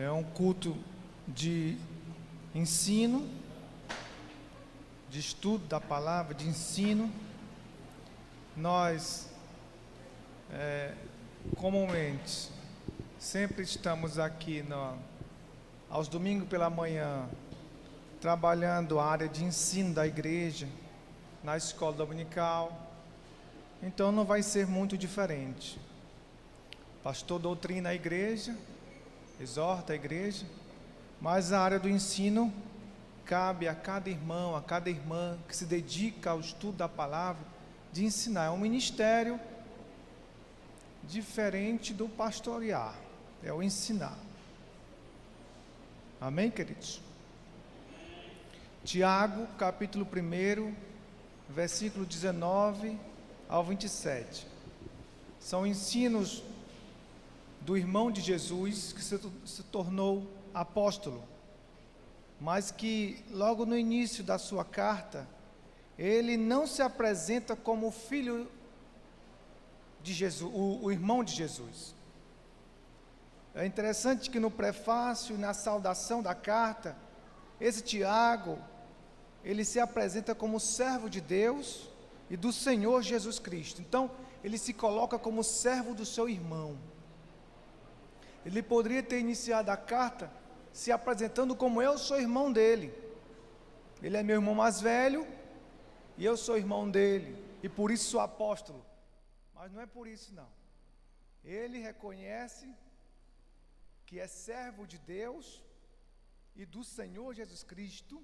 É um culto de ensino, de estudo da palavra, de ensino. Nós, comumente, sempre estamos aqui aos domingos pela manhã, trabalhando a área de ensino da igreja, na escola dominical. Então não vai ser muito diferente. Pastor doutrina a igreja, exorta a igreja, mas a área do ensino cabe a cada irmão, a cada irmã que se dedica ao estudo da palavra, de ensinar. É um ministério diferente do pastorear, é o ensinar. Amém, queridos? Tiago, capítulo 1, versículo 19 ao 27. São ensinos do irmão de Jesus, que se tornou apóstolo, mas que logo no início da sua carta, ele não se apresenta como filho de Jesus, o irmão de Jesus. É interessante que no prefácio e na saudação da carta, esse Tiago, ele se apresenta como servo de Deus e do Senhor Jesus Cristo. Então, ele se coloca como servo do seu irmão. Ele poderia ter iniciado a carta se apresentando como eu sou irmão dele. Ele é meu irmão mais velho e eu sou irmão dele, e por isso sou apóstolo. Mas não é por isso não. Ele reconhece que é servo de Deus e do Senhor Jesus Cristo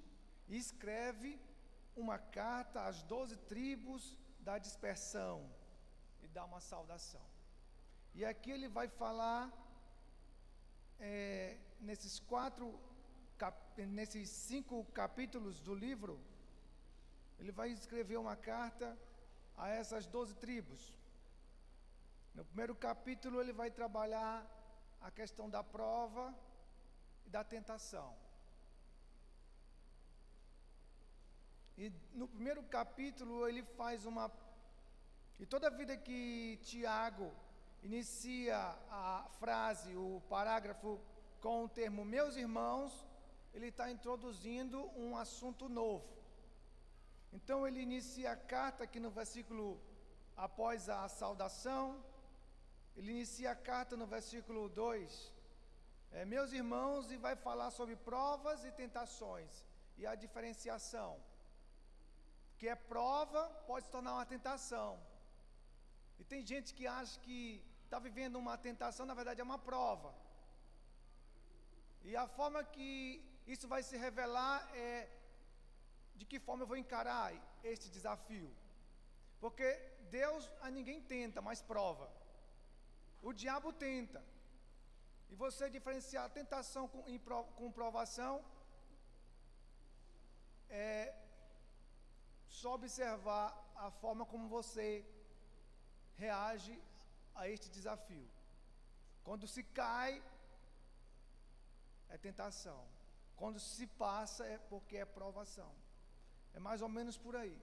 e escreve uma carta às 12 tribos da dispersão e dá uma saudação. E aqui ele vai falar nesses 5 capítulos do livro, ele vai escrever uma carta a essas 12 tribos. No primeiro capítulo ele vai trabalhar a questão da prova e da tentação. E no primeiro capítulo ele faz e toda vida que Tiago inicia a frase, o parágrafo com o termo meus irmãos, ele está introduzindo um assunto novo. Então ele inicia a carta aqui no versículo, após a saudação, ele inicia a carta no versículo 2, meus irmãos, e vai falar sobre provas e tentações, e a diferenciação, que é prova, pode se tornar uma tentação. E tem gente que acha que está vivendo uma tentação, na verdade é uma prova. E a forma que isso vai se revelar é de que forma eu vou encarar este desafio. Porque Deus a ninguém tenta, mas prova. O diabo tenta. E você diferenciar a tentação com provação é só observar a forma como você reage a este desafio. Quando se cai, é tentação. Quando se passa, é porque é provação. É mais ou menos por aí.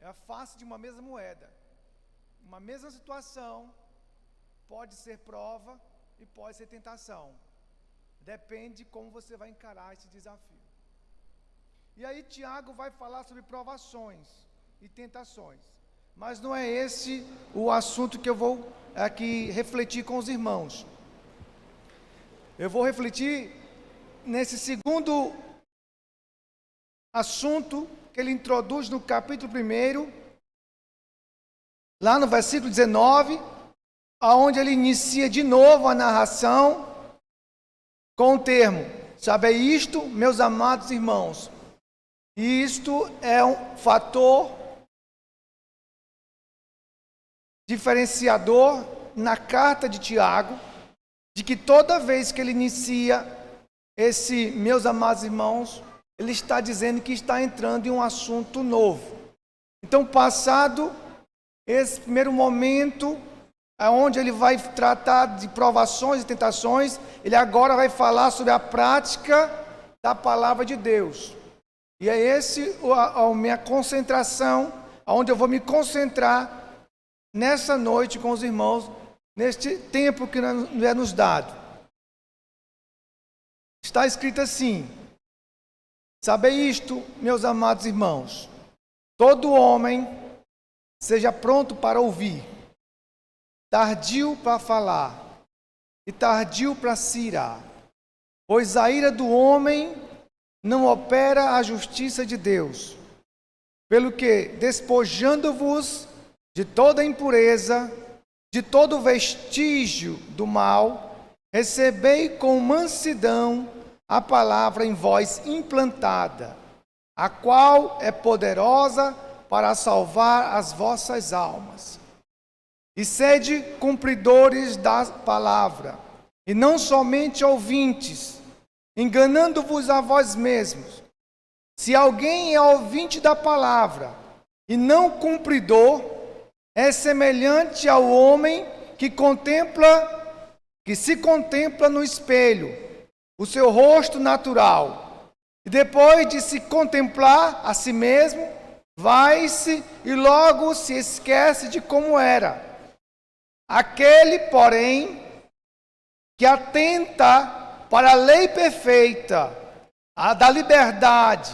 É a face de uma mesma moeda. Uma mesma situação pode ser prova e pode ser tentação. Depende de como você vai encarar esse desafio. E aí Tiago vai falar sobre provações e tentações. Mas não é esse o assunto que eu vou aqui refletir com os irmãos. Eu vou refletir nesse segundo assunto que ele introduz no capítulo 1, lá no versículo 19, aonde ele inicia de novo a narração com o termo, sabe isto, meus amados irmãos. E isto é um fator diferenciador na carta de Tiago, de que toda vez que ele inicia esse meus amados irmãos, ele está dizendo que está entrando em um assunto novo. Então, passado esse primeiro momento, onde ele vai tratar de provações e tentações, ele agora vai falar sobre a prática da palavra de Deus. E é esse a minha concentração, onde eu vou me concentrar nessa noite com os irmãos, neste tempo que é nos dado. está escrito assim: sabei isto, meus amados irmãos, todo homem seja pronto para ouvir, tardio para falar e tardio para se irar, pois a ira do homem não opera a justiça de Deus. Pelo que, despojando-vos de toda impureza, de todo vestígio do mal, recebei com mansidão a palavra em vós implantada, a qual é poderosa para salvar as vossas almas. E sede cumpridores da palavra, e não somente ouvintes, enganando-vos a vós mesmos. Se alguém é ouvinte da palavra e não cumpridor, é semelhante ao homem que se contempla no espelho o seu rosto natural, e depois de se contemplar a si mesmo, vai-se e logo se esquece de como era. Aquele, porém, que atenta para a lei perfeita, a da liberdade,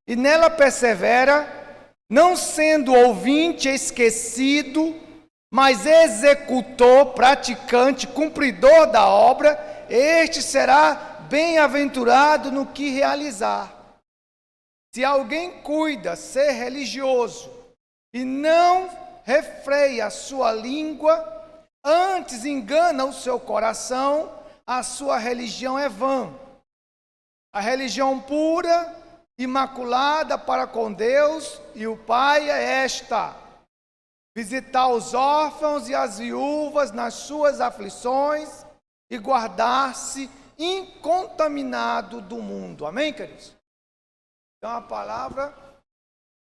e nela persevera, não sendo ouvinte esquecido, mas executor, praticante, cumpridor da obra, este será bem-aventurado no que realizar. Se alguém cuida ser religioso e não refreia a sua língua, antes engana o seu coração, a sua religião é vã. A religião pura, imaculada para com Deus e o Pai é esta: visitar os órfãos e as viúvas nas suas aflições e guardar-se incontaminado do mundo. Amém, queridos? É uma palavra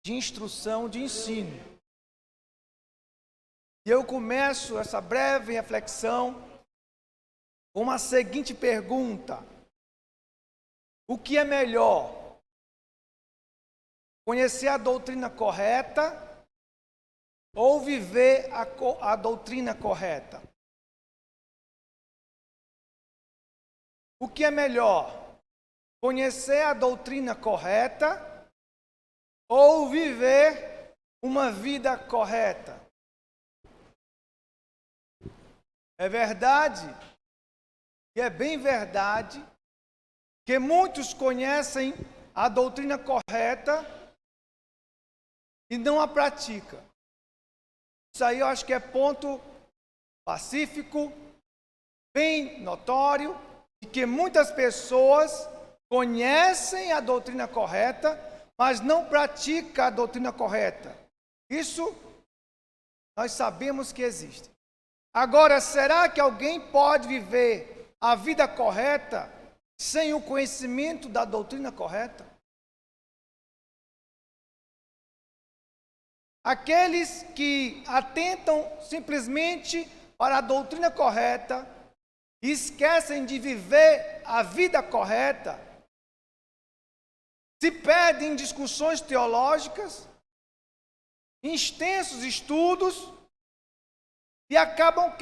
de instrução, de ensino. E eu começo essa breve reflexão com uma seguinte pergunta: o que é melhor? Conhecer a doutrina correta ou viver a doutrina correta? O que é melhor? Conhecer a doutrina correta ou viver uma vida correta? É verdade, e é bem verdade, que muitos conhecem a doutrina correta e não a pratica. Isso aí eu acho que é ponto pacífico, bem notório, de que muitas pessoas conhecem a doutrina correta, mas não praticam a doutrina correta. Isso nós sabemos que existe. Agora, será que alguém pode viver a vida correta sem o conhecimento da doutrina correta? Aqueles que atentam simplesmente para a doutrina correta e esquecem de viver a vida correta, se perdem em discussões teológicas, em extensos estudos, e acabam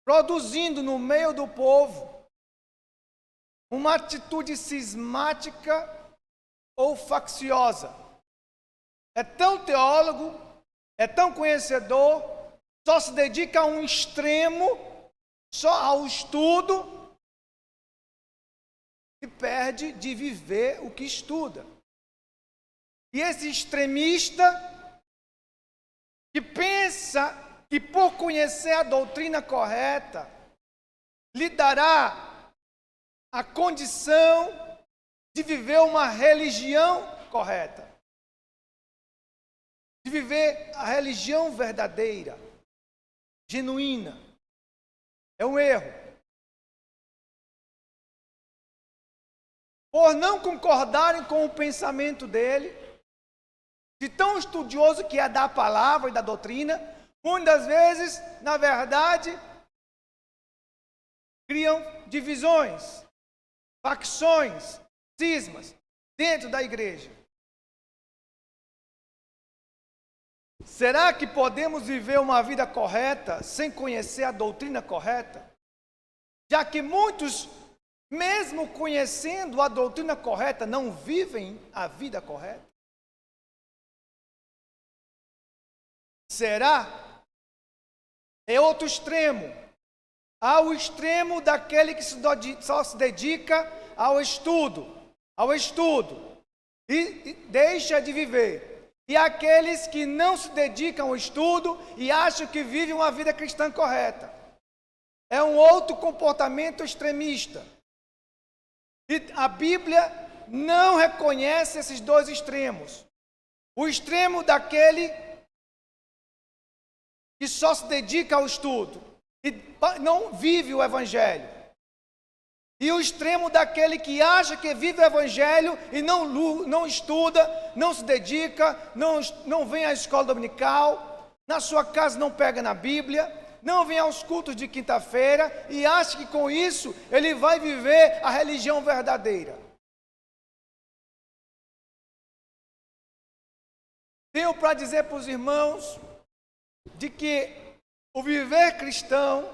produzindo no meio do povo uma atitude cismática ou facciosa. É tão teólogo, é tão conhecedor, só se dedica a um extremo, só ao estudo, e perde de viver o que estuda. E esse extremista que pensa que por conhecer a doutrina correta, lhe dará a condição de viver uma religião correta, de viver a religião verdadeira, genuína. É um erro. Por não concordarem com o pensamento dele, de tão estudioso que é da palavra e da doutrina, muitas vezes, na verdade, criam divisões, facções, cismas dentro da igreja. Será que podemos viver uma vida correta sem conhecer a doutrina correta? já que muitos, mesmo conhecendo a doutrina correta, não vivem a vida correta? Será? É outro extremo. Há o extremo daquele que só se dedica ao estudo e deixa de viver. E aqueles que não se dedicam ao estudo e acham que vivem uma vida cristã correta. É um outro comportamento extremista. E a Bíblia não reconhece esses dois extremos. O extremo daquele que só se dedica ao estudo e não vive o Evangelho. E o extremo daquele que acha que vive o Evangelho e não estuda, não se dedica, não vem à escola dominical, na sua casa não pega na Bíblia, não vem aos cultos de quinta-feira e acha que com isso ele vai viver a religião verdadeira. Tenho para dizer para os irmãos de que o viver cristão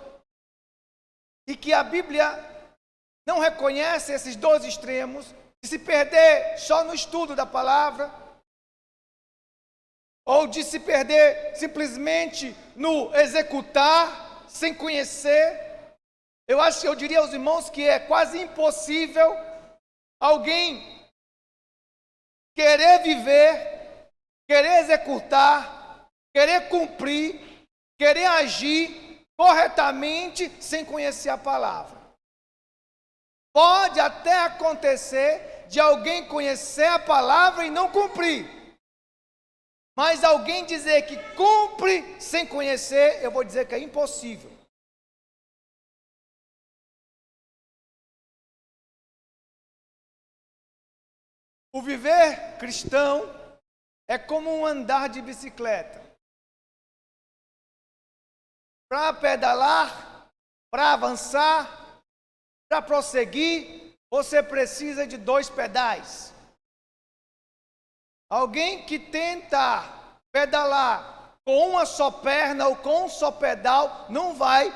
e que a Bíblia não reconhece esses dois extremos, de se perder só no estudo da palavra, ou de se perder simplesmente no executar, sem conhecer. Eu diria aos irmãos que é quase impossível alguém querer viver, querer executar, querer cumprir, querer agir corretamente sem conhecer a palavra. Pode até acontecer de alguém conhecer a palavra e não cumprir. Mas alguém dizer que cumpre sem conhecer, eu vou dizer que é impossível. O viver cristão é como um andar de bicicleta. Para pedalar, para avançar, para prosseguir, você precisa de 2 pedais. Alguém que tenta pedalar com uma só perna ou com um só pedal, não vai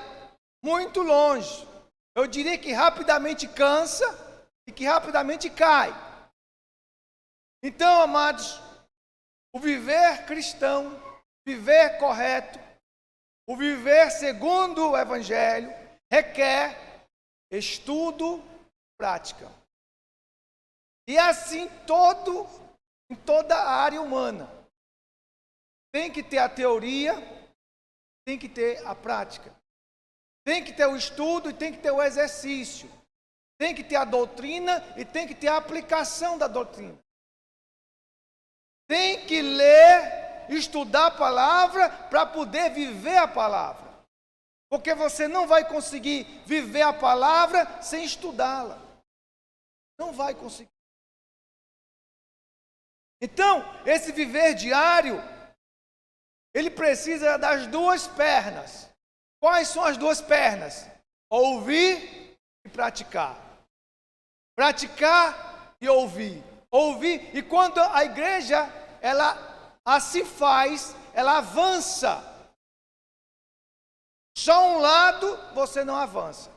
muito longe. Eu diria que rapidamente cansa e que rapidamente cai. Então, amados, o viver cristão, viver correto, o viver segundo o Evangelho, requer estudo, prática. E assim em toda a área humana. Tem que ter a teoria, tem que ter a prática. Tem que ter o estudo e tem que ter o exercício. Tem que ter a doutrina e tem que ter a aplicação da doutrina. Tem que ler, estudar a palavra para poder viver a palavra. Porque você não vai conseguir viver a palavra sem estudá-la. Não vai conseguir. Então, esse viver diário, ele precisa das 2 pernas. Quais são as 2 pernas? Ouvir e praticar. Praticar e ouvir. Ouvir, e quando a igreja, ela assim faz, ela avança. Só um lado você não avança.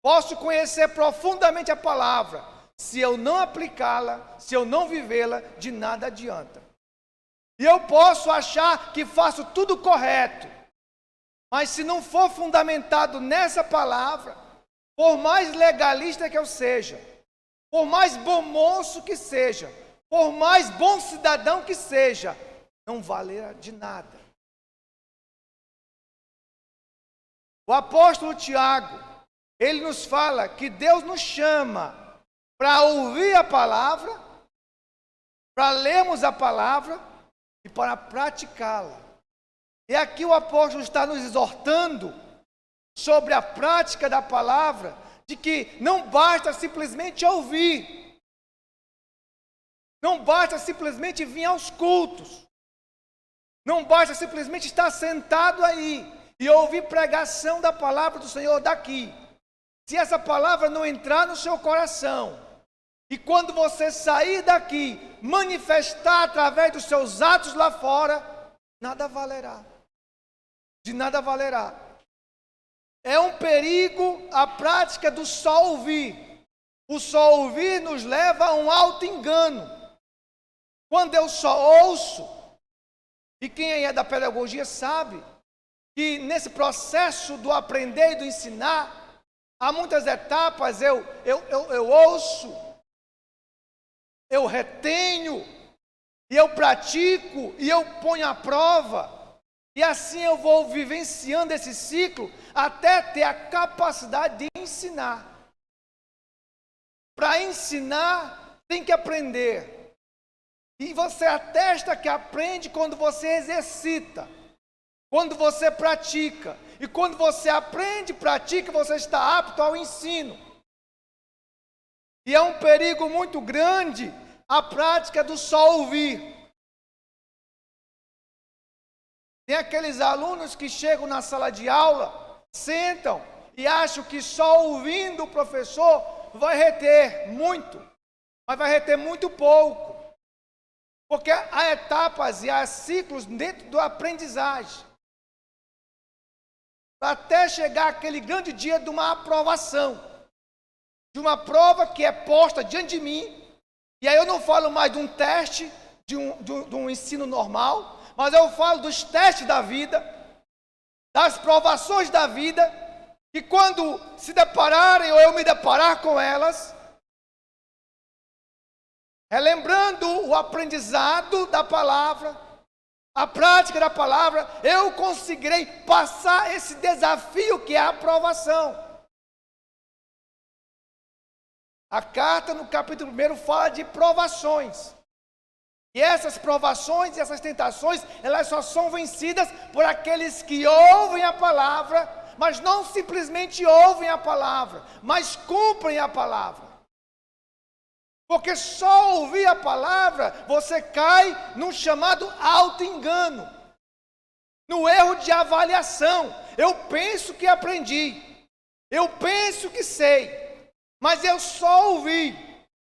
Posso conhecer profundamente a palavra. Se eu não aplicá-la, se eu não vivê-la, de nada adianta. E eu posso achar que faço tudo correto, mas se não for fundamentado nessa palavra, por mais legalista que eu seja, por mais bom moço que seja, por mais bom cidadão que seja, não valerá de nada. O apóstolo Tiago, ele nos fala que Deus nos chama para ouvir a palavra, para lermos a palavra e para praticá-la. E aqui o apóstolo está nos exortando sobre a prática da palavra, de que não basta simplesmente ouvir, não basta simplesmente vir aos cultos, não basta simplesmente estar sentado aí e ouvir pregação da palavra do Senhor daqui. Se essa palavra não entrar no seu coração, e quando você sair daqui, manifestar através dos seus atos lá fora, nada valerá. De nada valerá. É um perigo a prática do só ouvir. O só ouvir nos leva a um auto-engano. Quando eu só ouço, e quem é da pedagogia sabe, que nesse processo do aprender e do ensinar, há muitas etapas, eu ouço, eu retenho, e eu pratico, e eu ponho à prova, e assim eu vou vivenciando esse ciclo, até ter a capacidade de ensinar. Para ensinar, tem que aprender. E você atesta que aprende quando você exercita, quando você pratica. E quando você aprende e pratica, você está apto ao ensino. E é um perigo muito grande a prática do só ouvir. Tem aqueles alunos que chegam na sala de aula, sentam e acham que só ouvindo o professor vai reter muito, mas vai reter muito pouco. Porque há etapas e há ciclos dentro da aprendizagem. Até chegar aquele grande dia de uma aprovação, de uma prova que é posta diante de mim, e aí eu não falo mais de um teste, de um ensino normal, mas eu falo dos testes da vida, das provações da vida, e quando se depararem ou eu me deparar com elas, relembrando o aprendizado da palavra, a prática da palavra, eu conseguirei passar esse desafio que é a aprovação. A carta no capítulo 1 fala de provações. E essas provações e essas tentações, elas só são vencidas por aqueles que ouvem a palavra, mas não simplesmente ouvem a palavra, mas cumprem a palavra. Porque só ouvir a palavra, você cai num chamado auto-engano, no erro de avaliação. Eu penso que aprendi, eu penso que sei, mas eu só ouvi,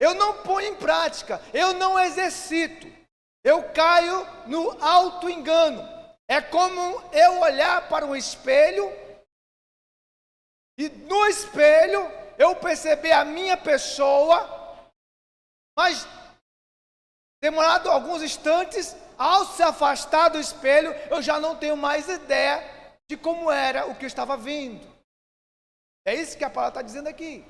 eu não ponho em prática, eu não exercito, eu caio no auto-engano. É como eu olhar para um espelho e no espelho eu perceber a minha pessoa, mas, demorado alguns instantes, ao se afastar do espelho, eu já não tenho mais ideia de como era o que eu estava vendo. É isso que a palavra está dizendo aqui.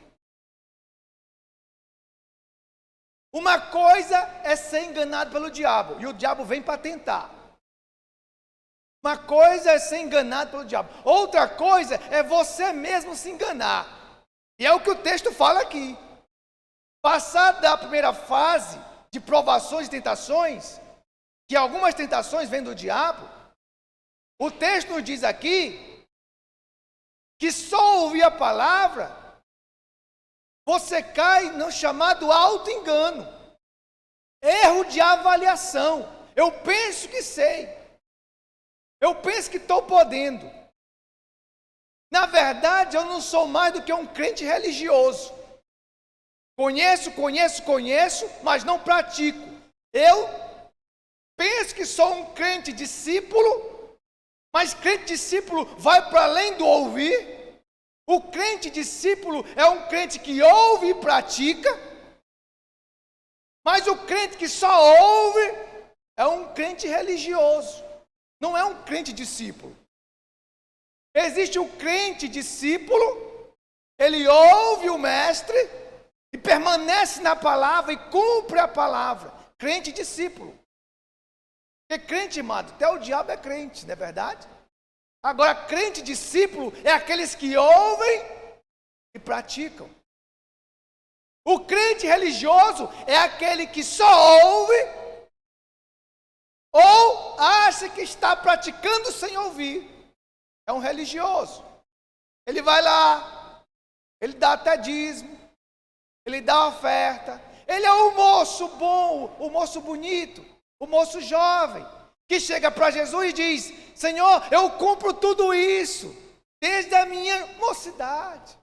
Uma coisa é ser enganado pelo diabo, e o diabo vem para tentar. Uma coisa é ser enganado pelo diabo. Outra coisa é você mesmo se enganar. E é o que o texto fala aqui. Passar da primeira fase de provações e tentações, que algumas tentações vêm do diabo, o texto nos diz aqui que só ouvir a palavra, você cai no chamado auto-engano, erro de avaliação. Eu penso que sei, eu penso que estou podendo. Na verdade, eu não sou mais do que um crente religioso. Conheço, mas não pratico. Eu penso que sou um crente discípulo, mas crente discípulo vai para além do ouvir. O crente discípulo é um crente que ouve e pratica, mas o crente que só ouve é um crente religioso, não é um crente discípulo. Existe o crente discípulo, ele ouve o mestre, e permanece na palavra e cumpre a palavra. Crente e discípulo. Porque crente, amado, até o diabo é crente, não é verdade? Agora, crente e discípulo é aqueles que ouvem e praticam. O crente religioso é aquele que só ouve ou acha que está praticando sem ouvir. É um religioso. Ele vai lá, ele dá até dízimo, ele dá oferta, ele é o moço bom, o moço bonito, o moço jovem, que chega para Jesus e diz: Senhor, eu cumpro tudo isso, desde a minha mocidade.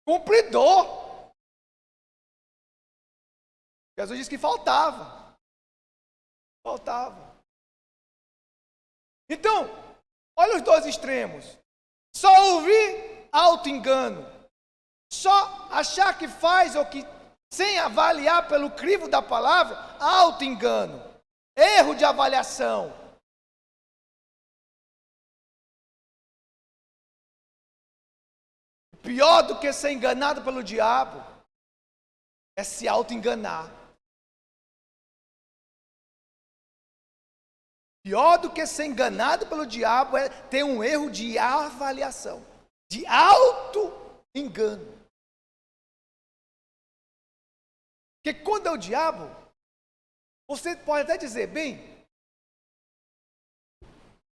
Cumpridor. Jesus disse que faltava. Então, olha os dois extremos. Só ouvir, auto-engano. Só achar que faz ou que, sem avaliar pelo crivo da palavra, auto-engano. Erro de avaliação. Pior do que ser enganado pelo diabo é se auto-enganar. Pior do que ser enganado pelo diabo é ter um erro de avaliação, de auto-engano. Porque quando é o diabo, você pode até dizer, bem,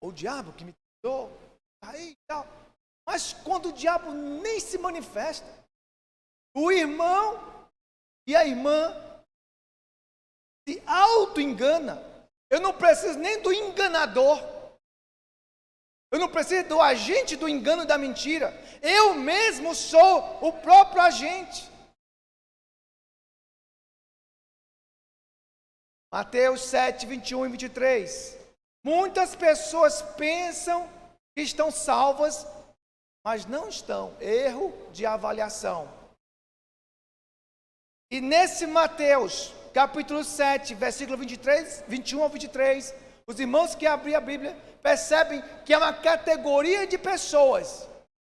o diabo que me tirou, aí e tal. Mas quando o diabo nem se manifesta, o irmão e a irmã se auto-engana. Eu não preciso nem do enganador. Eu não preciso do agente do engano e da mentira. Eu mesmo sou o próprio agente. Mateus 7, 21 e 23. Muitas pessoas pensam que estão salvas, mas não estão. Erro de avaliação. E nesse Mateus, capítulo 7, versículo 21 ao 23, os irmãos que abriram a Bíblia percebem que é uma categoria de pessoas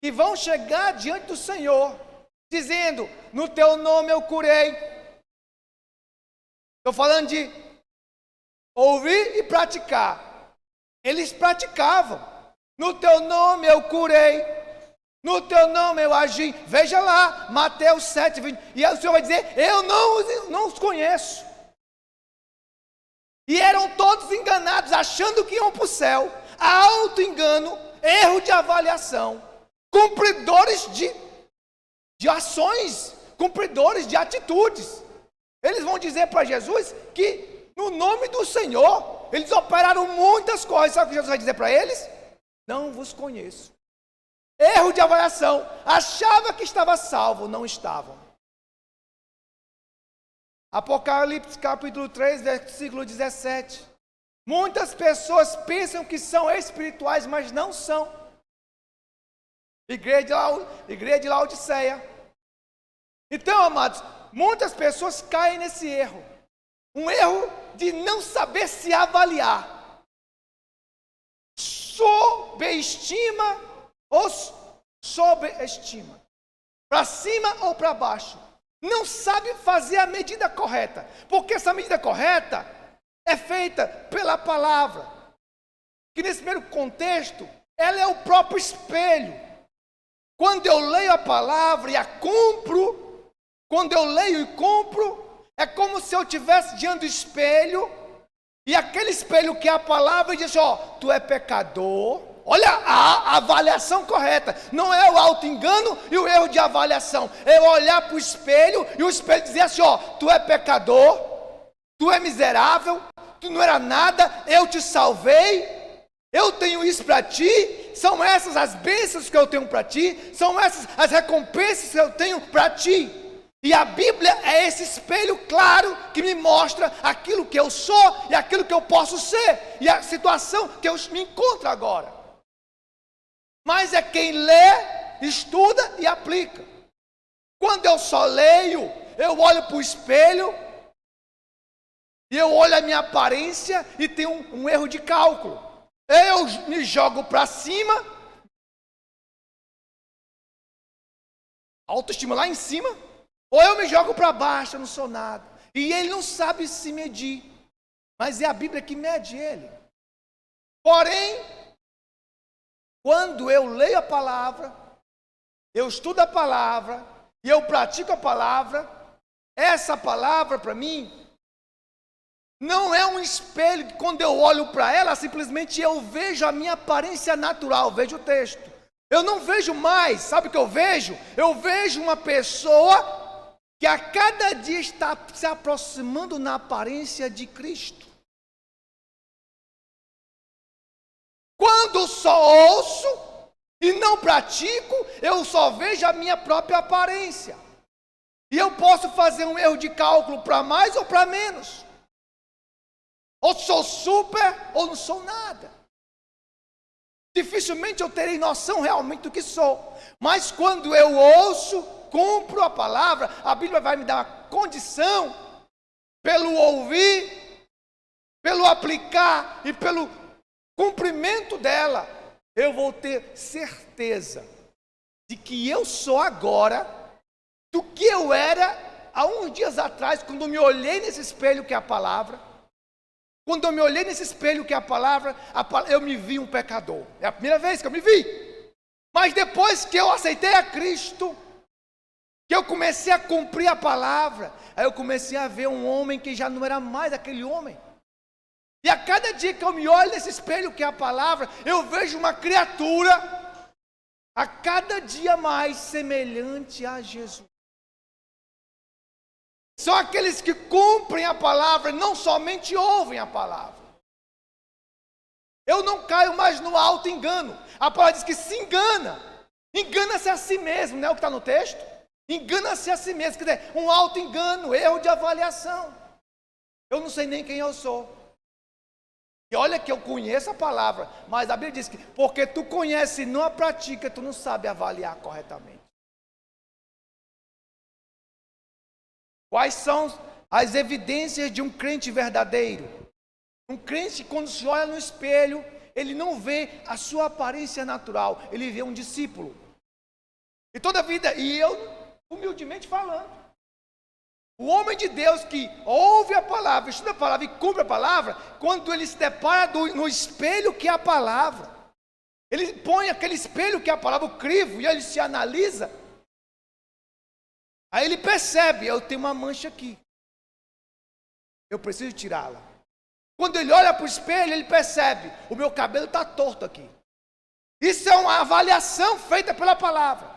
que vão chegar diante do Senhor, dizendo, no teu nome eu curei. Estou falando de ouvir e praticar. Eles praticavam. No teu nome eu curei. No teu nome eu agi. Veja lá, Mateus 7, 20. E o Senhor vai dizer, eu não os conheço. E eram todos enganados, achando que iam para o céu. Auto-engano, erro de avaliação. Cumpridores de ações, cumpridores de atitudes. Eles vão dizer para Jesus que no nome do Senhor, eles operaram muitas coisas. Sabe o que Jesus vai dizer para eles? Não vos conheço. Erro de avaliação. Achava que estava salvo, não estavam. Apocalipse capítulo 3, versículo 17. Muitas pessoas pensam que são espirituais, mas não são. Igreja de Laodiceia. Então, amados, muitas pessoas caem nesse erro. Um erro de não saber se avaliar. Sobreestima ou sobreestima. Para cima ou para baixo. Não sabe fazer a medida correta. Porque essa medida correta é feita pela palavra. Que nesse primeiro contexto, ela é o próprio espelho. Quando eu leio a palavra e a cumpro, quando eu leio e cumpro, é como se eu estivesse diante do espelho, e aquele espelho que é a palavra diz, tu é pecador. Olha a avaliação correta. Não é o auto-engano e o erro de avaliação. É eu olhar para o espelho e o espelho dizer assim, tu é pecador, tu é miserável, tu não era nada, eu te salvei, eu tenho isso para ti, são essas as bênçãos que eu tenho para ti, são essas as recompensas que eu tenho para ti. E a Bíblia é esse espelho claro que me mostra aquilo que eu sou e aquilo que eu posso ser, e a situação que eu me encontro agora. Mas é quem lê, estuda e aplica. Quando eu só leio, eu olho para o espelho, e eu olho a minha aparência e tenho um erro de cálculo. Eu me jogo para cima, autoestima lá em cima, ou eu me jogo para baixo, eu não sou nada. E ele não sabe se medir, mas é a Bíblia que mede ele. Porém, quando eu leio a palavra, eu estudo a palavra, e eu pratico a palavra, essa palavra para mim, não é um espelho que quando eu olho para ela, simplesmente eu vejo a minha aparência natural, vejo o texto. Eu não vejo mais, sabe o que eu vejo? Eu vejo uma pessoa que a cada dia está se aproximando na aparência de Cristo. Quando só ouço e não pratico, eu só vejo a minha própria aparência. E eu posso fazer um erro de cálculo para mais ou para menos. Ou sou super ou não sou nada. dificilmente eu terei noção realmente do que sou. Mas quando eu ouço, cumpro a palavra, a Bíblia vai me dar uma condição, pelo ouvir, pelo aplicar e pelo cumprimento dela, eu vou ter certeza de que eu sou agora do que eu era há uns dias atrás, quando eu me olhei nesse espelho que é a palavra. Quando eu me olhei nesse espelho que é a palavra, eu me vi um pecador. É a primeira vez que eu me vi. Mas depois que eu aceitei a Cristo, que eu comecei a cumprir a palavra, aí eu comecei a ver um homem que já não era mais aquele homem. E a cada dia que eu me olho nesse espelho que é a palavra, eu vejo uma criatura a cada dia mais semelhante a Jesus. São aqueles que cumprem a palavra, não somente ouvem a palavra. Eu não caio mais no alto engano. A palavra diz que se engana. Engana-se a si mesmo, não é o que está no texto? Engana-se a si mesmo, quer dizer, um alto engano, erro de avaliação. Eu não sei nem quem eu sou. E olha que eu conheço a palavra, mas a Bíblia diz que porque tu conhece e não a pratica, tu não sabe avaliar corretamente. Quais são as evidências de um crente verdadeiro? Um crente, quando se olha no espelho, ele não vê a sua aparência natural, ele vê um discípulo. E toda a vida, e eu, humildemente falando, o homem de Deus que ouve a palavra, estuda a palavra e cumpre a palavra, quando ele se depara no espelho que é a palavra, ele põe aquele espelho que é a palavra, o crivo, e ele se analisa. Aí ele percebe, eu tenho uma mancha aqui. Eu preciso tirá-la. Quando ele olha para o espelho, ele percebe, o meu cabelo está torto aqui. Isso é uma avaliação feita pela palavra.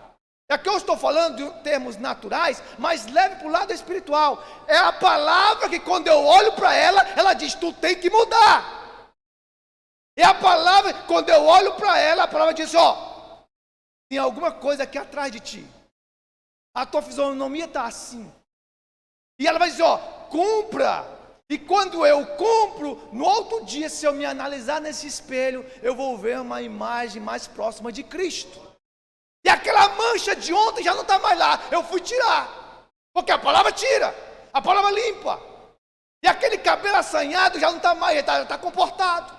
Aqui eu estou falando de termos naturais, mas leve para o lado espiritual. É a palavra que quando eu olho para ela, ela diz, tu tem que mudar. É a palavra, quando eu olho para ela, a palavra diz, ó, tem alguma coisa aqui atrás de ti. A tua fisionomia está assim. E ela vai dizer, ó, cumpra. E quando eu cumpro, no outro dia, se eu me analisar nesse espelho, eu vou ver uma imagem mais próxima de Cristo. E aquela mancha de ontem já não está mais lá. Eu fui tirar. Porque a palavra tira. A palavra limpa. E aquele cabelo assanhado já não está mais, ele está comportado.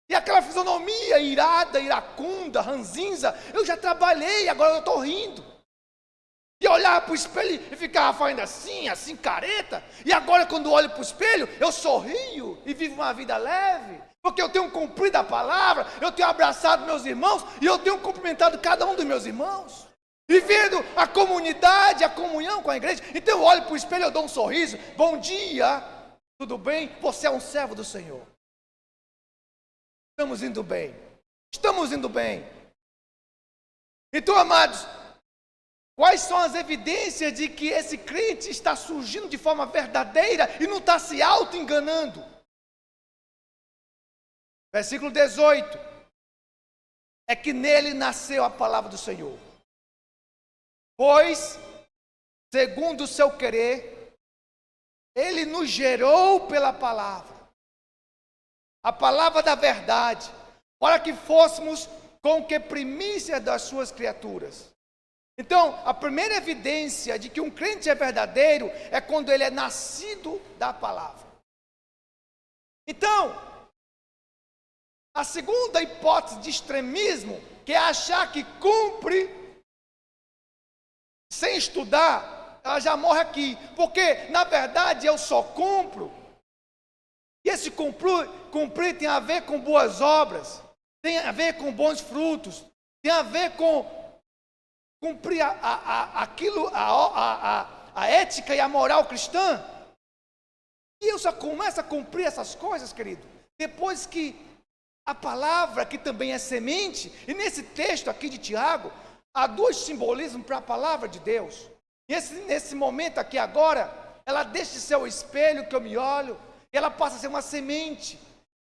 E aquela fisionomia irada, iracunda, ranzinza, eu já trabalhei, agora eu estou rindo. E olhava para o espelho e ficava fazendo assim, careta. E agora quando olho para o espelho, eu sorrio e vivo uma vida leve. Porque eu tenho cumprido a palavra, eu tenho abraçado meus irmãos e eu tenho cumprimentado cada um dos meus irmãos. E vendo a comunidade, a comunhão com a igreja. Então eu olho para o espelho e eu dou um sorriso. Bom dia, tudo bem? Você é um servo do Senhor. Estamos indo bem. Estamos indo bem. Então, amados, quais são as evidências de que esse crente está surgindo de forma verdadeira e não está se auto-enganando? Versículo 18. É que nele nasceu a palavra do Senhor. Pois, segundo o seu querer, ele nos gerou pela palavra. A palavra da verdade, para que fôssemos com que primícia das suas criaturas. Então, a primeira evidência de que um crente é verdadeiro é quando ele é nascido da palavra. Então, a segunda hipótese de extremismo, que é achar que cumpre sem estudar, ela já morre aqui, porque na verdade eu só cumpro. E esse cumprir tem a ver com boas obras, tem a ver com bons frutos, tem a ver com cumprir a ética e a moral cristã. E eu só começo a cumprir essas coisas, querido, depois que a palavra, que também é semente, e nesse texto aqui de Tiago, há dois simbolismos para a palavra de Deus. E nesse momento aqui agora, ela deixa de ser o espelho que eu me olho, e ela passa a ser uma semente.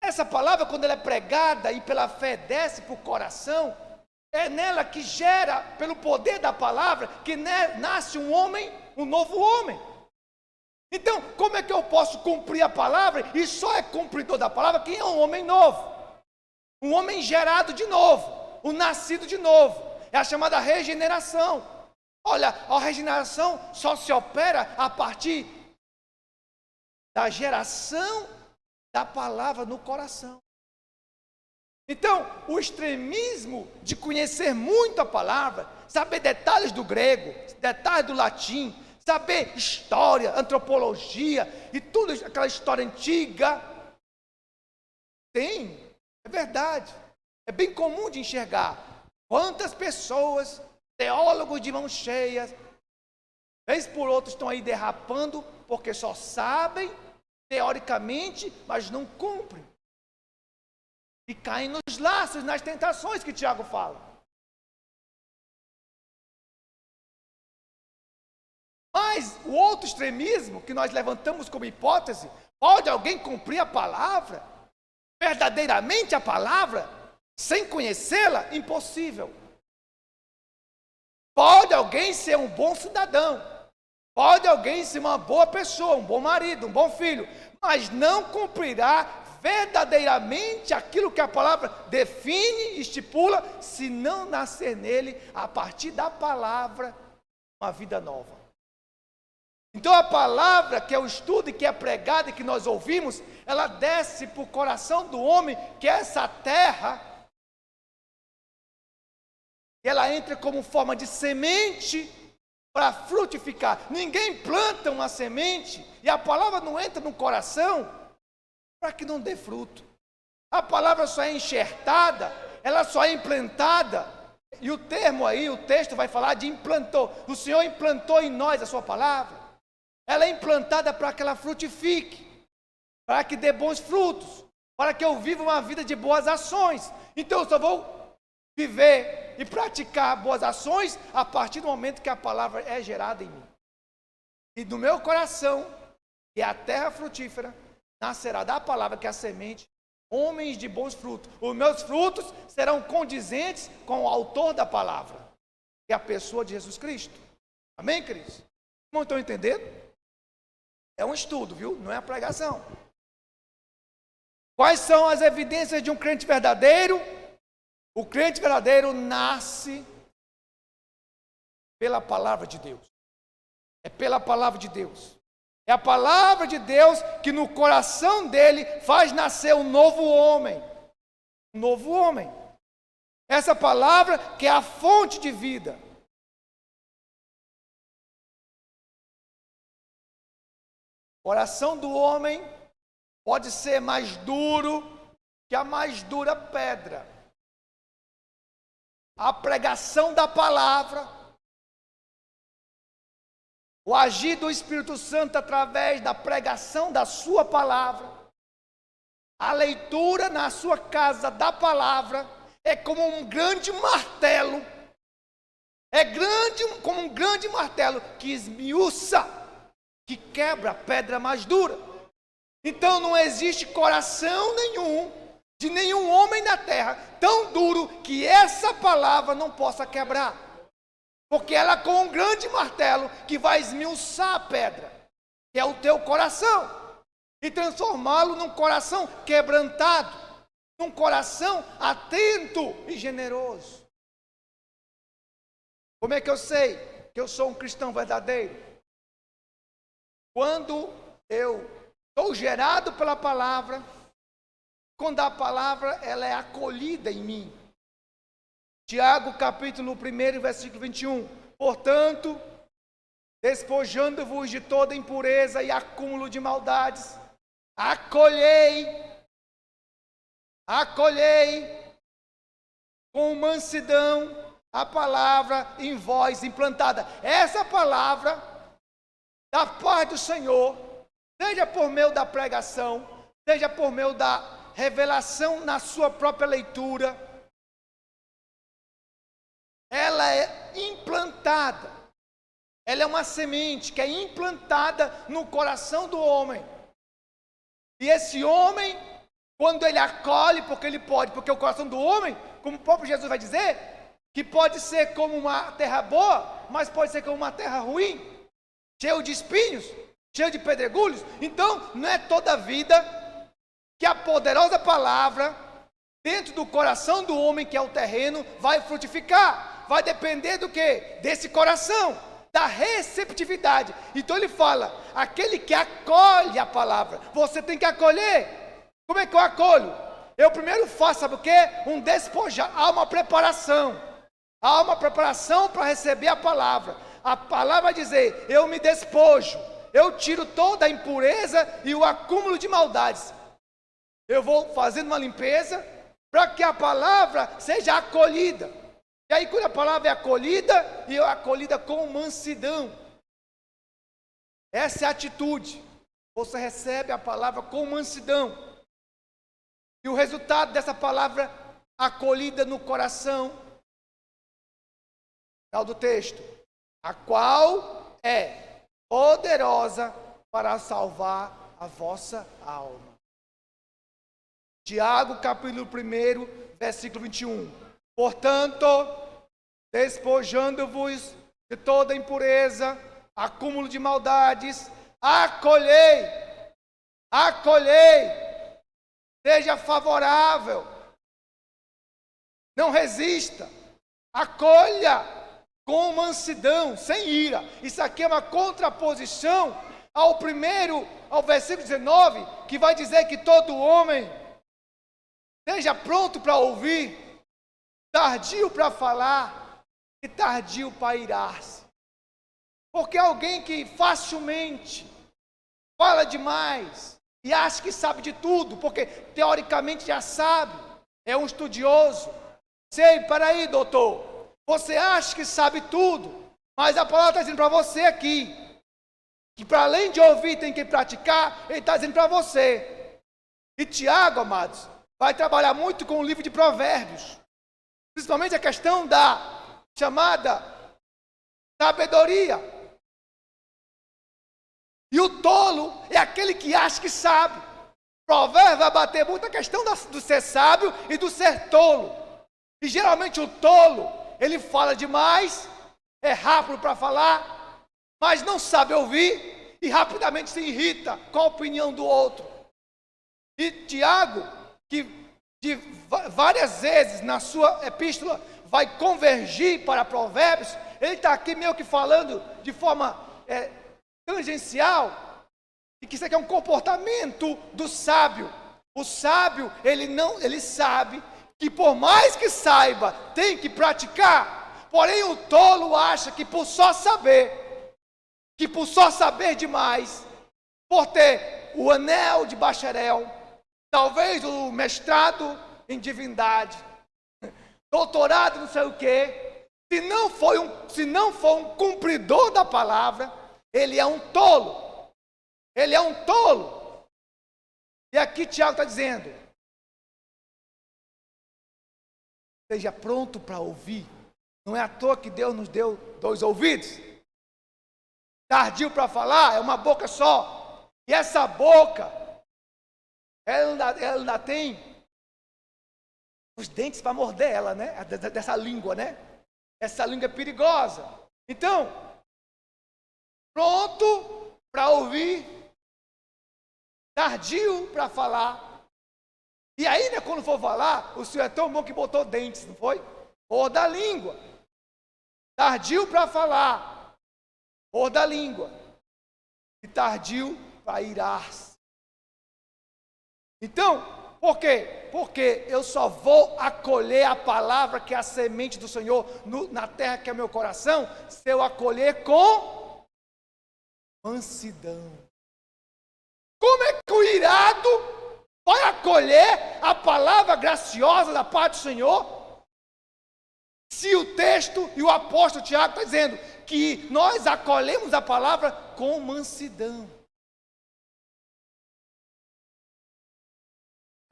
Essa palavra, quando ela é pregada e pela fé desce para o coração, é nela que gera, pelo poder da palavra, que nasce um homem, um novo homem. Então, como é que eu posso cumprir a palavra? E só é cumpridor da palavra quem é um homem novo. Um homem gerado de novo, um nascido de novo. É a chamada regeneração. Olha, a regeneração só se opera a partir da geração da palavra no coração. Então, o extremismo de conhecer muito a palavra, saber detalhes do grego, detalhes do latim, saber história, antropologia e tudo aquela história antiga, é verdade. É bem comum de enxergar quantas pessoas, teólogos de mãos cheias, vez por outra estão aí derrapando porque só sabem teoricamente, mas não cumprem. E caem nos laços, nas tentações que Tiago fala. Mas o outro extremismo que nós levantamos como hipótese, pode alguém cumprir a palavra, verdadeiramente a palavra, sem conhecê-la? Impossível. Pode alguém ser um bom cidadão, pode alguém ser uma boa pessoa, um bom marido, um bom filho, mas não cumprirá verdadeiramente aquilo que a palavra define, estipula, se não nascer nele, a partir da palavra, uma vida nova. Então a palavra que é o estudo e que é pregada e que nós ouvimos, ela desce para o coração do homem, que é essa terra, ela entra como forma de semente para frutificar. Ninguém planta uma semente e a palavra não entra no coração para que não dê fruto. A palavra só é enxertada, ela só é implantada. E o termo aí, o texto vai falar de implantou. O Senhor implantou em nós a sua palavra. Ela é implantada para que ela frutifique, para que dê bons frutos, para que eu viva uma vida de boas ações. Então eu só vou viver e praticar boas ações a partir do momento que a palavra é gerada em mim. E do meu coração, que é a terra frutífera, nascerá da palavra, que é a semente, homens de bons frutos. Os meus frutos serão condizentes com o autor da palavra, que é a pessoa de Jesus Cristo. Amém, queridos? Não estão entendendo? É um estudo, viu? Não é a pregação. Quais são as evidências de um crente verdadeiro? O crente verdadeiro nasce pela palavra de Deus. É pela palavra de Deus. É a palavra de Deus que no coração dele faz nascer um novo homem. Um novo homem. Essa palavra que é a fonte de vida. O coração do homem pode ser mais duro que a mais dura pedra. A pregação da palavra, o agir do Espírito Santo através da pregação da sua palavra, a leitura na sua casa da palavra é como um grande martelo, como um grande martelo que esmiuça, que quebra a pedra mais dura. Então não existe coração nenhum, de nenhum homem na terra, tão duro que essa palavra não possa quebrar. Porque ela é com um grande martelo que vai esmiuçar a pedra, que é o teu coração, e transformá-lo num coração quebrantado, num coração atento e generoso. Como é que eu sei que eu sou um cristão verdadeiro? Quando eu sou gerado pela palavra, quando a palavra ela é acolhida em mim. Tiago capítulo 1, versículo 21. Portanto, despojando-vos de toda impureza e acúmulo de maldades, acolhei com mansidão a palavra em vós implantada. Essa palavra da parte do Senhor, seja por meio da pregação, seja por meio da revelação na sua própria leitura, ela é implantada, ela é uma semente que é implantada no coração do homem, e esse homem, quando ele acolhe, porque o coração do homem, como o próprio Jesus vai dizer, que pode ser como uma terra boa, mas pode ser como uma terra ruim, cheio de espinhos, cheio de pedregulhos. Então, não é toda vida que a poderosa palavra, dentro do coração do homem, que é o terreno, vai frutificar. Vai depender do quê? Desse coração, da receptividade. Então ele fala, aquele que acolhe a palavra, você tem que acolher. Como é que eu acolho? Eu primeiro faço, sabe o quê? Um despojar. Há uma preparação. Há uma preparação para receber a palavra. A palavra vai dizer, eu me despojo. Eu tiro toda a impureza e o acúmulo de maldades. Eu vou fazendo uma limpeza para que a palavra seja acolhida. E aí quando a palavra é acolhida, e é acolhida com mansidão. Essa é a atitude. Você recebe a palavra com mansidão. E o resultado dessa palavra acolhida no coração, final do texto, a qual é poderosa para salvar a vossa alma. Tiago, capítulo 1, versículo 21. Portanto, despojando-vos de toda impureza, acúmulo de maldades, acolhei, seja favorável, não resista, acolha com mansidão, sem ira. Isso aqui é uma contraposição ao versículo 19, que vai dizer que todo homem seja pronto para ouvir, tardio para falar e tardio para irar-se. Porque alguém que facilmente fala demais e acha que sabe de tudo, porque teoricamente já sabe, é um estudioso. Sei, peraí, doutor, você acha que sabe tudo, mas a palavra está dizendo para você aqui, que para além de ouvir tem que praticar, ele está dizendo para você. E Tiago, amados, vai trabalhar muito com o livro de Provérbios, principalmente a questão da chamada sabedoria. E o tolo é aquele que acha que sabe. Provérbios vai bater muito a questão do ser sábio e do ser tolo. E geralmente o tolo, ele fala demais, é rápido para falar, mas não sabe ouvir e rapidamente se irrita com a opinião do outro. E Tiago, que de várias vezes na sua epístola vai convergir para Provérbios, ele está aqui meio que falando de forma tangencial, e que isso aqui é um comportamento do sábio. O sábio, ele sabe que por mais que saiba, tem que praticar. Porém o tolo acha que por só saber demais, por ter o anel de bacharel, talvez o mestrado em divindade, doutorado não sei o quê, se não for um cumpridor da palavra, ele é um tolo. Ele é um tolo. E aqui Tiago está dizendo, seja pronto para ouvir. Não é à toa que Deus nos deu 2 ouvidos. Tardio para falar é uma boca só. E essa boca, ela ainda tem os dentes para morder ela, né? Dessa língua, né? Essa língua é perigosa. Então, pronto para ouvir, tardio para falar. E aí, né, quando for falar, o Senhor é tão bom que botou dentes, não foi? Ou da língua. Tardio para falar, ou da língua. E tardio para irar-se. Então, por quê? Porque eu só vou acolher a palavra que é a semente do Senhor na terra que é meu coração, se eu acolher com mansidão. Como é que o irado vai acolher a palavra graciosa da parte do Senhor? Se o texto e o apóstolo Tiago está dizendo que nós acolhemos a palavra com mansidão.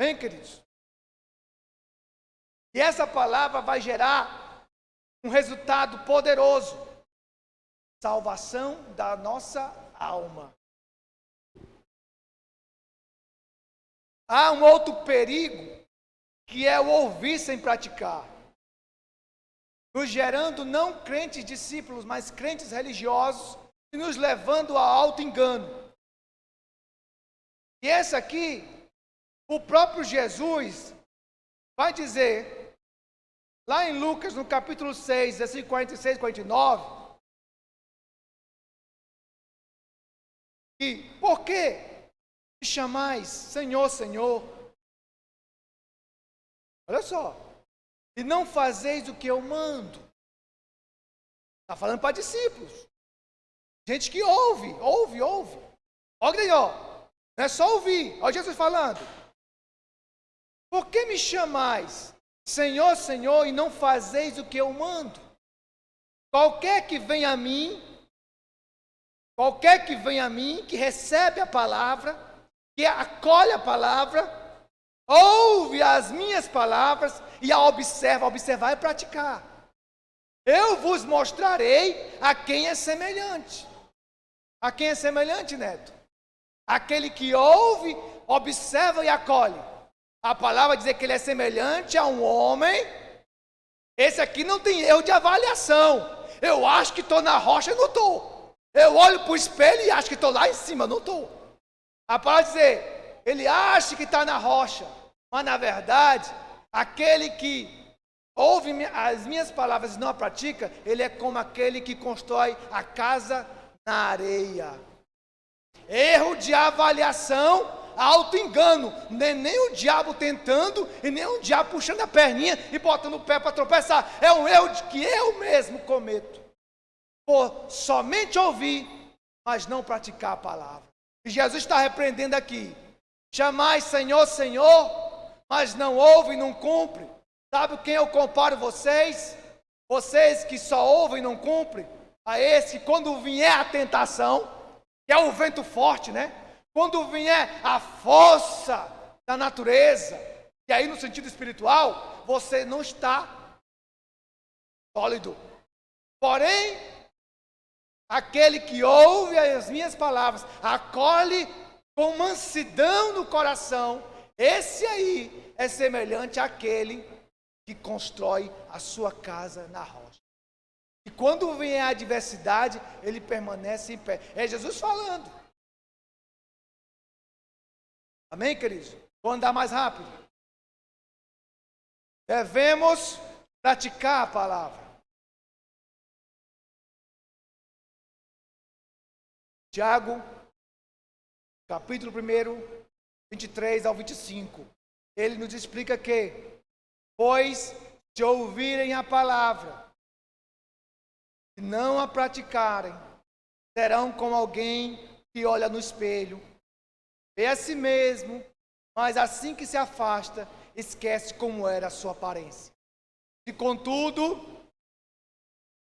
Bem, queridos? E essa palavra vai gerar um resultado poderoso. Salvação da nossa alma. Há um outro perigo, que é o ouvir sem praticar. Nos gerando não crentes discípulos, mas crentes religiosos, e nos levando a auto-engano. E essa aqui, o próprio Jesus vai dizer, lá em Lucas, no capítulo 6, versículo 46 e 49, que, por que me chamais Senhor, Senhor? Olha só, e não fazeis o que eu mando. Está falando para discípulos. Gente que ouve. Olha aí, ó. Não é só ouvir. Olha Jesus falando. Por que me chamais Senhor, Senhor, e não fazeis o que eu mando? Qualquer que vem a mim, que recebe a palavra, que acolhe a palavra, ouve as minhas palavras e a observa. Observar é praticar. Eu vos mostrarei a quem é semelhante. A quem é semelhante, Neto? Aquele que ouve, observa e acolhe. A palavra diz que ele é semelhante a um homem. Esse aqui não tem erro de avaliação. Eu acho que estou na rocha, não estou. Eu olho para o espelho e acho que estou lá em cima, não estou. A palavra diz, ele acha que está na rocha, mas na verdade, aquele que ouve as minhas palavras e não a pratica, ele é como aquele que constrói a casa na areia. Erro de avaliação, auto-engano. Nem o diabo tentando e nem o diabo puxando a perninha e botando o pé para tropeçar. É um erro que eu mesmo cometo. Por somente ouvir, mas não praticar a palavra. E Jesus está repreendendo aqui. Chamais Senhor, Senhor, mas não ouve e não cumpre. Sabe quem eu comparo vocês? Vocês que só ouvem e não cumprem. A esse, quando vier a tentação, que é o vento forte, né? Quando vier a força da natureza, e aí no sentido espiritual, você não está sólido. Porém, aquele que ouve as minhas palavras, acolhe com mansidão no coração, esse aí é semelhante àquele que constrói a sua casa na rocha. E quando vem a adversidade, ele permanece em pé. É Jesus falando. Amém, queridos? Vou andar mais rápido. Devemos praticar a palavra. Tiago, capítulo 1, 23 ao 25. Ele nos explica que, pois, se ouvirem a palavra e não a praticarem, serão como alguém que olha no espelho, vê a si mesmo, mas assim que se afasta, esquece como era a sua aparência. E contudo,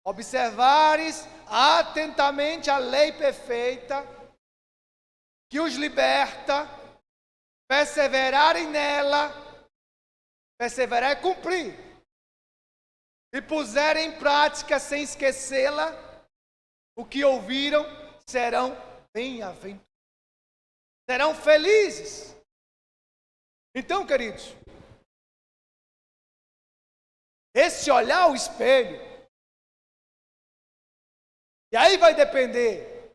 observares atentamente a lei perfeita, que os liberta, perseverarem nela, perseverar é cumprir, e puserem em prática sem esquecê-la, o que ouviram, serão bem-aventurados, serão felizes. Então, queridos, esse olhar ao espelho, e aí vai depender,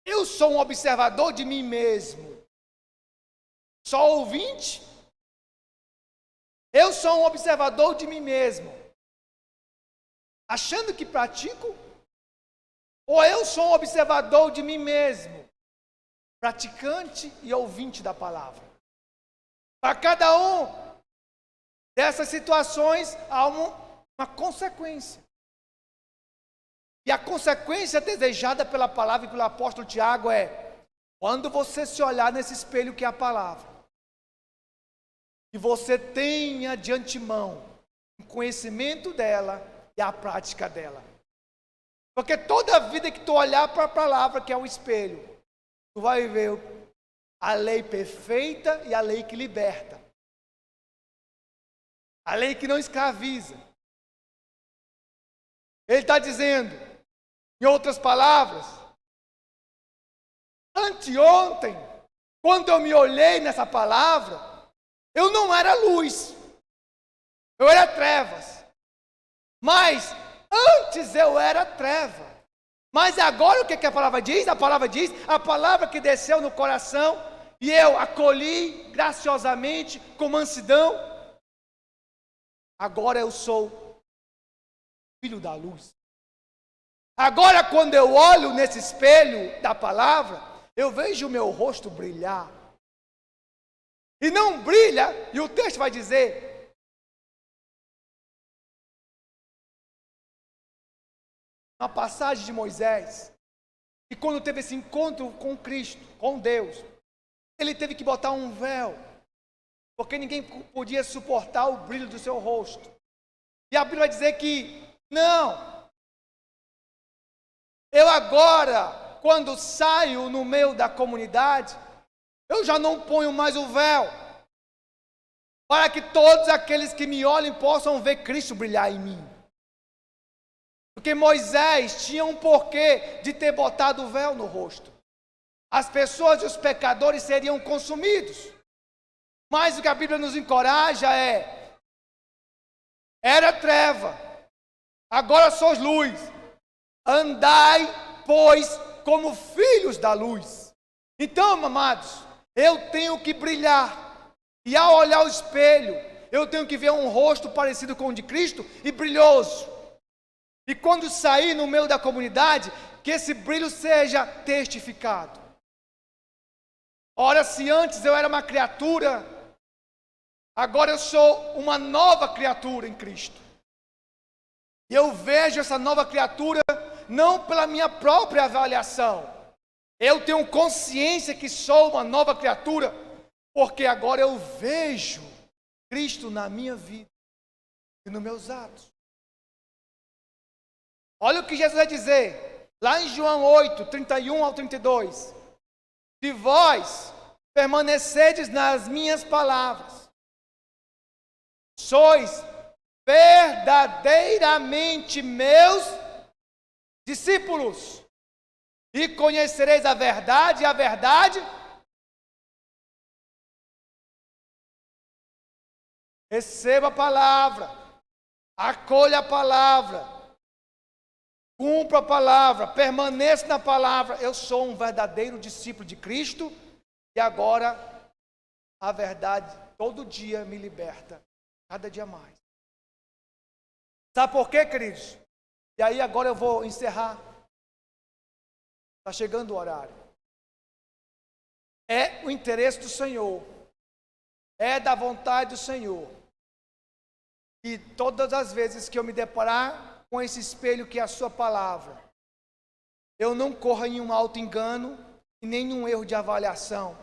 eu sou um observador de mim mesmo, só ouvinte? Eu sou um observador de mim mesmo, achando que pratico? Ou eu sou um observador de mim mesmo, praticante e ouvinte da palavra? Para cada um dessas situações há uma consequência. E a consequência desejada pela palavra e pelo apóstolo Tiago é: quando você se olhar nesse espelho que é a palavra, que você tenha de antemão o conhecimento dela e a prática dela. Porque toda vida que tu olhar para a palavra, que é o espelho, tu vai ver a lei perfeita e a lei que liberta. A lei que não escraviza. Ele está dizendo, em outras palavras, anteontem, quando eu me olhei nessa palavra, eu não era luz, eu era trevas. Mas antes eu era treva, Mas agora o que a palavra diz? A palavra diz, a palavra que desceu no coração, e eu acolhi graciosamente, com mansidão. Agora eu sou filho da luz. Agora quando eu olho nesse espelho da palavra, eu vejo o meu rosto brilhar. E não brilha, e o texto vai dizer, na passagem de Moisés, que quando teve esse encontro com Cristo, com Deus, ele teve que botar um véu, porque ninguém podia suportar o brilho do seu rosto. E a Bíblia vai dizer que, não, eu agora, quando saio no meio da comunidade, eu já não ponho mais o véu, para que todos aqueles que me olhem possam ver Cristo brilhar em mim. Porque Moisés tinha um porquê de ter botado o véu no rosto. As pessoas e os pecadores seriam consumidos. Mas o que a Bíblia nos encoraja era treva, agora sois luz. Andai, pois, como filhos da luz. Então, amados, eu tenho que brilhar. E ao olhar o espelho, eu tenho que ver um rosto parecido com o de Cristo e brilhoso. E quando sair no meio da comunidade, que esse brilho seja testificado. Ora, se antes eu era uma criatura, agora eu sou uma nova criatura em Cristo. E eu vejo essa nova criatura não pela minha própria avaliação. Eu tenho consciência que sou uma nova criatura, porque agora eu vejo Cristo na minha vida e nos meus atos. Olha o que Jesus vai dizer, lá em João 8, 31 ao 32. Se vós permanecedes nas minhas palavras, sois verdadeiramente meus discípulos, e conhecereis a verdade, e a verdade receba a palavra, acolha a palavra, cumpra a palavra, permaneça na palavra. Eu sou um verdadeiro discípulo de Cristo, e agora a verdade todo dia me liberta, cada dia mais. Sabe por quê, queridos? E aí agora eu vou encerrar. Está chegando o horário. É o interesse do Senhor, é da vontade do Senhor, e todas as vezes que eu me deparar com esse espelho que é a sua palavra, eu não corra em um auto-engano e nem em um erro de avaliação,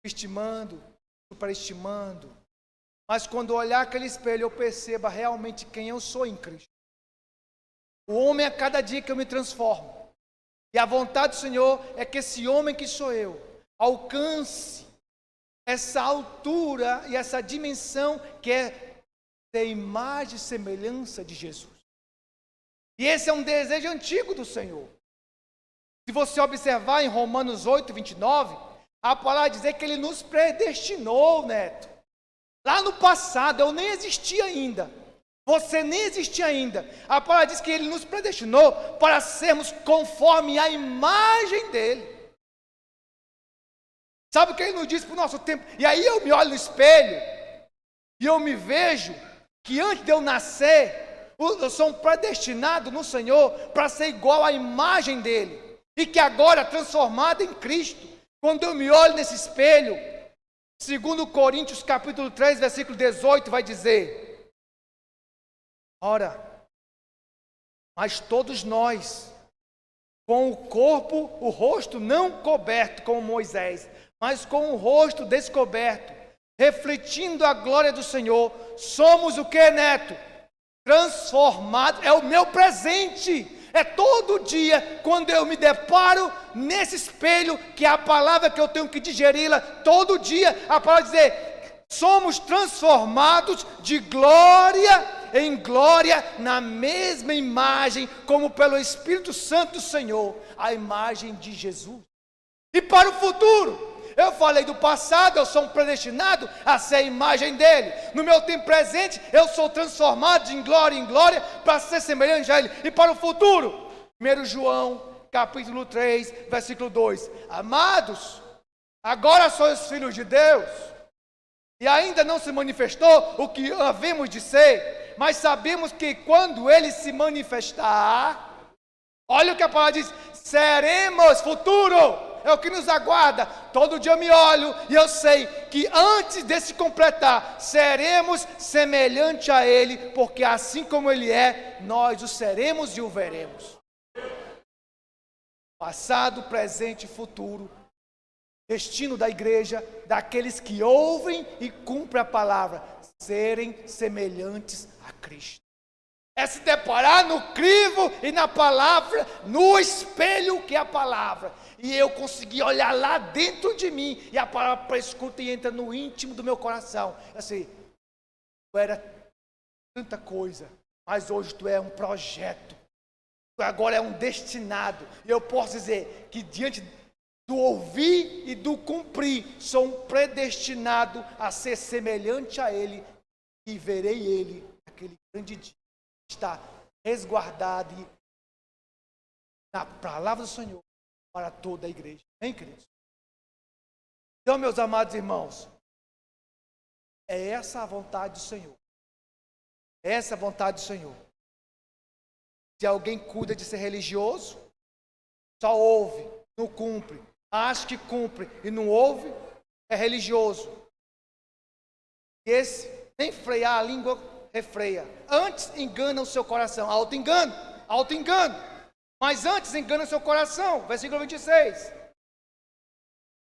estimando, superestimando, mas quando olhar aquele espelho eu perceba realmente quem eu sou em Cristo. O homem é cada dia que eu me transformo, e a vontade do Senhor é que esse homem que sou eu alcance essa altura e essa dimensão que é ter imagem e semelhança de Jesus. E esse é um desejo antigo do Senhor. Se você observar em Romanos 8, 29, a palavra dizer que Ele nos predestinou, Neto. Lá no passado, eu nem existia ainda. Você nem existia ainda. A palavra diz que Ele nos predestinou para sermos conforme a imagem dEle. Sabe o que Ele nos diz para o nosso tempo? E aí eu me olho no espelho e eu me vejo que antes de eu nascer, eu sou um predestinado no Senhor para ser igual à imagem dEle. E que agora, transformado em Cristo, quando eu me olho nesse espelho, 2 Coríntios capítulo 3, versículo 18, vai dizer: ora, mas todos nós, com o corpo, o rosto não coberto como Moisés, mas com o rosto descoberto, refletindo a glória do Senhor, somos o que, Neto? Transformados. É o meu presente. É todo dia, quando eu me deparo nesse espelho, que é a palavra que eu tenho que digeri-la, todo dia, a palavra dizer, somos transformados de glória em glória, na mesma imagem, como pelo Espírito Santo do Senhor, a imagem de Jesus. E para o futuro, eu falei do passado, eu sou um predestinado a ser a imagem dele. No meu tempo presente, eu sou transformado de glória em glória para ser semelhante a ele. E para o futuro, 1 João, capítulo 3, versículo 2. Amados, agora sois filhos de Deus, e ainda não se manifestou o que havemos de ser, mas sabemos que quando Ele se manifestar, olha o que a palavra diz, seremos futuro, é o que nos aguarda. Todo dia eu me olho e eu sei que antes de se completar, seremos semelhante a Ele, porque assim como Ele é, nós o seremos e o veremos. Passado, presente e futuro. Destino da igreja, daqueles que ouvem e cumprem a palavra, serem semelhantes a Cristo. É se deparar no crivo e na palavra, no espelho que é a palavra. E eu consegui olhar lá dentro de mim, e a palavra escuta e entra no íntimo do meu coração. Assim, tu era tanta coisa, mas hoje tu é um projeto. Tu agora é um destinado. E eu posso dizer que diante do ouvir e do cumprir, sou um predestinado a ser semelhante a Ele, e verei Ele naquele grande dia. Está resguardado na palavra do Senhor para toda a igreja. Amém, queridos? Então, meus amados irmãos, é essa a vontade do Senhor. É essa a vontade do Senhor. Se alguém cuida de ser religioso, só ouve, não cumpre, acha que cumpre e não ouve, é religioso. E esse, nem frear a língua, refreia. Antes engana o seu coração. Auto-engano. Mas antes engana o seu coração. Versículo 26.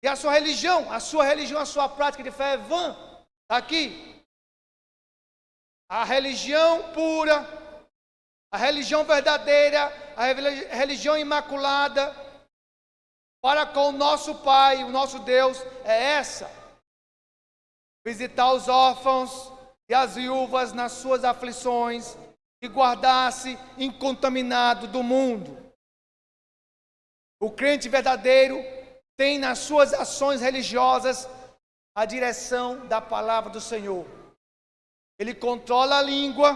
E a sua religião, a sua prática de fé é vã. Está aqui. A religião pura, a religião verdadeira, a religião imaculada, para com o nosso Pai, o nosso Deus, é essa. Visitar os órfãos e as viúvas nas suas aflições, e guardar-se incontaminado do mundo. O crente verdadeiro tem nas suas ações religiosas a direção da palavra do Senhor. Ele controla a língua,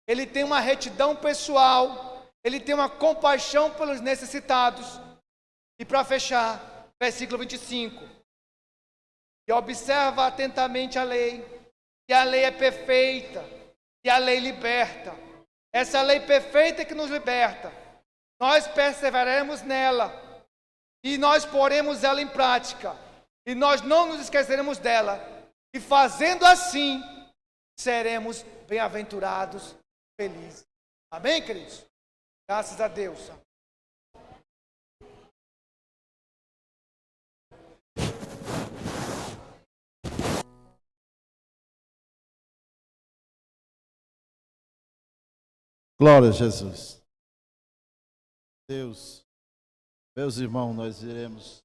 ele tem uma retidão pessoal, ele tem uma compaixão pelos necessitados. E para fechar, versículo 25. E observa atentamente a lei, e a lei é perfeita, e a lei liberta. Essa lei perfeita que nos liberta, nós perseveraremos nela, e nós poremos ela em prática, e nós não nos esqueceremos dela, e fazendo assim, seremos bem-aventurados, felizes. Amém, queridos? Graças a Deus. Glória a Jesus. Deus, meus irmãos, nós iremos